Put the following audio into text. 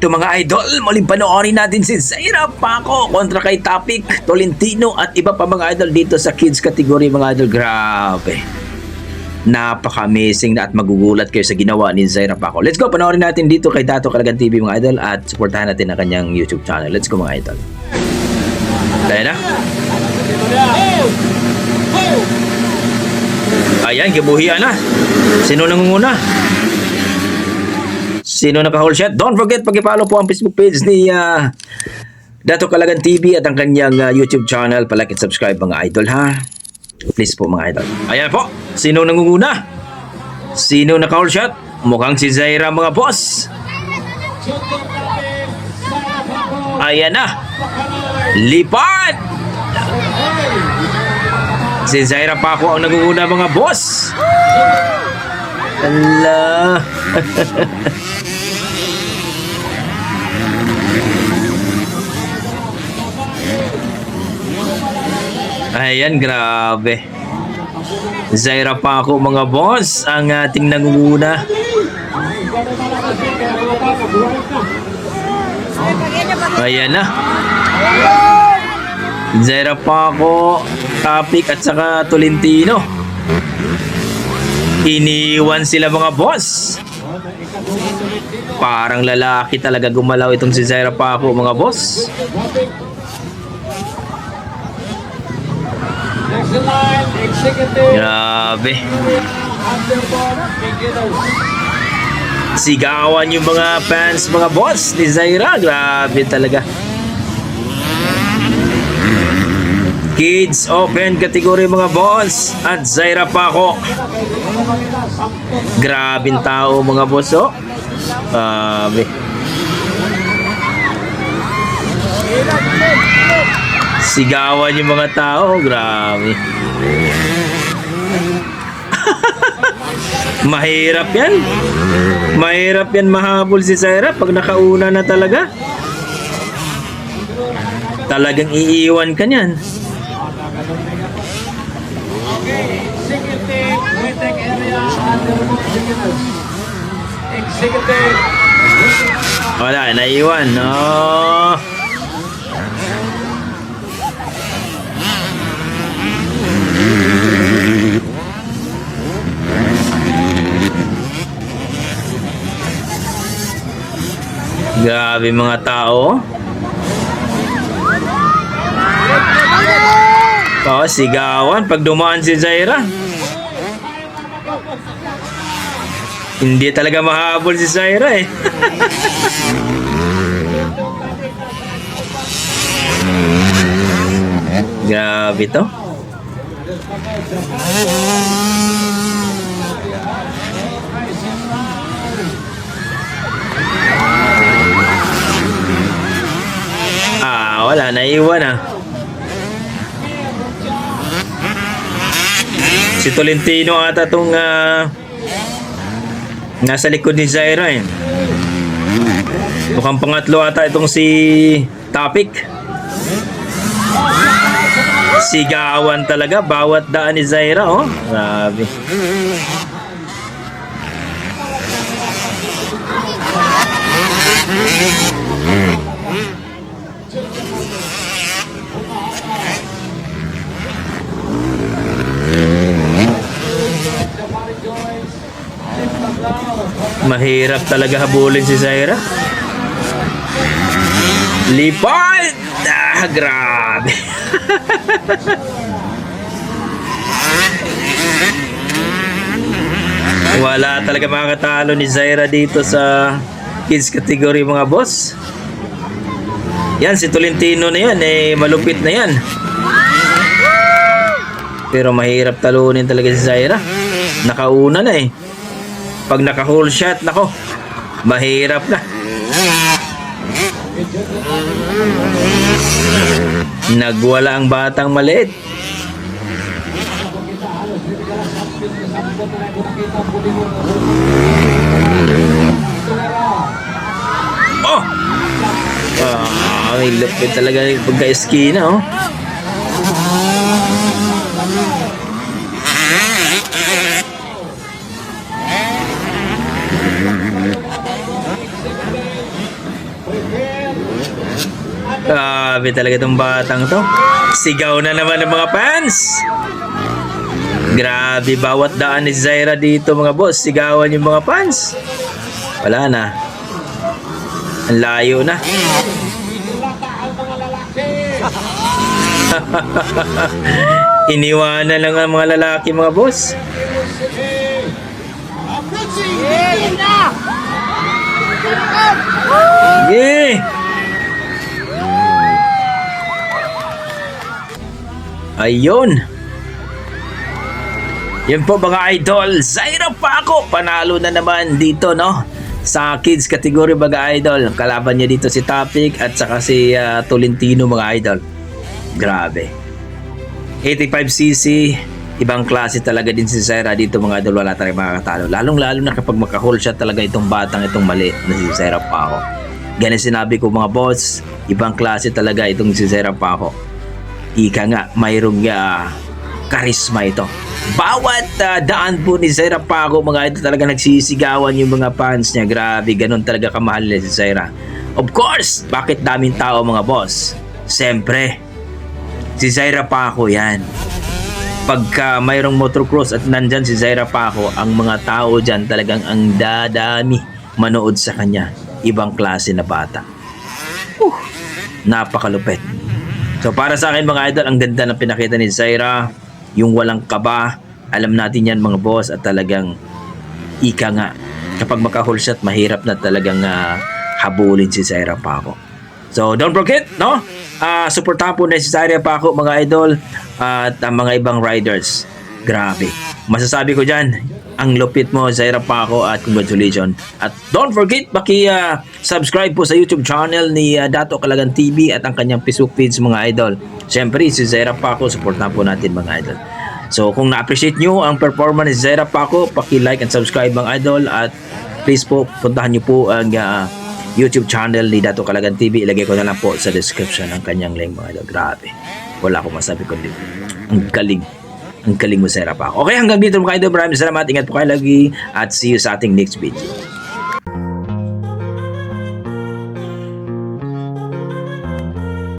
Ito mga idol, muling panoorin natin si Zaira Paco kontra kay Topic, Tolentino at iba pa mga idol dito sa kids category mga idol. Grabe. Napaka-amazing na at magugulat kayo sa ginawa ni Zaira Paco. Let's go, panoorin natin dito kay Dato Calagan TV mga idol at supportahan natin ang kanyang YouTube channel. Let's go mga idol. Kaya na? Ayan, gibuhian na. Sino nangunguna? Sino naka-hold shot? Don't forget, pag-follow po ang Facebook page ni Dato Calagan TV at ang kanyang YouTube channel. Palike at subscribe mga idol ha. Please po mga idol. Ayan po. Sino nangunguna? Sino naka-hold shot? Mukhang si Zaira mga boss. Ayan na. Lipat! Si Zaira Paco ang nangunguna mga boss. Allah. Ayan, grabe. Zaira Paco mga boss ang ating nangunguna. Ayan na. Zaira Paco, Topic at saka Tolentino. Iniwan sila mga boss. Parang lalaki talaga gumalaw itong si Zaira Paco mga boss. Grabe. Sigawan yung mga fans mga boss ni Zaira. Grabe talaga. Kids Open category mga boss at Zaira Paco. Grabing tao mga boss oh. Grabe. Sigawan yung mga tao. Grabe. Mahirap yan. Mahirap yan mahabol si Zaira pag nakauna na talaga. Talagang iiwan ka niyan. Wala, naiwan. Oh. Grabe mga tao. Oh, sigawan pag dumaan si Zaira. Hindi talaga mahabol si Zaira eh. Grabe to. Wala, naiwan ah. Si Tolentino ata itong nasa likod ni Zaira eh. Mukhang pangatlo ata itong si Topic. Sigawan talaga bawat daan ni Zaira oh. Grabe. Mahirap talaga habulin si Zaira. Lipat! Grabe. Wala talaga makakatalo ni Zaira dito sa kids category mga boss. Yan, si Tolentino na yan. Malupit na yan. Pero mahirap talunin talaga si Zaira. Nakauna na eh. Pag naka-hold shot, nako, mahirap na. Nagwala ang batang maliit. Oh! May lupit talaga pagka-eskina, oh. Grabe talaga itong batang to. Sigaw na naman ng mga fans. Grabe, bawat daan ni Zaira dito mga boss, sigawan yung mga fans. Wala na. Ang layo na. Iniwanan lang ang mga lalaki mga boss. Yeah. Ayun. Yun po mga idol, Zaira Paco panalo na naman dito no sa kids category mga idol. Kalaban niya dito si Topic at saka si Tolentino mga idol. Grabe. 85cc, ibang klase talaga din si Zaira dito mga idol, wala tayong makakatalo. Lalong-lalo na kapag maka-hold shot talaga itong batang itong mali na si Zaira Paco. Ganyan sinabi ko mga boss, ibang klase talaga itong si Zaira Paco. Ika nga, mayroong karisma ito. Bawat daan po ni Zaira Paco mga idol talaga nagsisigawan yung mga fans niya. Grabe, ganun talaga kamahal ni si Zaira. Of course, bakit daming tao mga boss? Siyempre, si Zaira Paco yan. Pagka mayroong motocross at nandyan si Zaira Paco, ang mga tao dyan talagang ang dadami manood sa kanya. Ibang klase na bata. Napakalupit. So para sa akin mga idol, ang ganda ng pinakita ni Zaira. Yung walang kaba, alam natin yan mga boss, at talagang ika nga, kapag maka-hold shot, mahirap na talagang habulin si Zaira Paco. So don't forget, no? Supportahan po na si Zaira Paco mga idol at ang mga ibang riders. Grabe. Masasabi ko dyan, ang lupit mo Zaira Paco at congratulations. At don't forget, subscribe po sa YouTube channel ni Dato Calagan TV at ang kanyang Facebook page mga idol. Siyempre, si Zaira Paco, supportahan po natin mga idol. So kung na-appreciate nyo ang performance ni Zaira Paco, paki-like and subscribe mga idol at please po, puntahan nyo po ang YouTube channel ni Dato Calagan TV. Ilagay ko na lang po sa description ang kanyang link mga idol. Grabe. Wala akong masabi kundi ang galing. Ang galing mo Zaira Paco. Okay, hanggang dito mga idol. Maraming salamat. Ingat po kayo lagi at see you sa ating next video.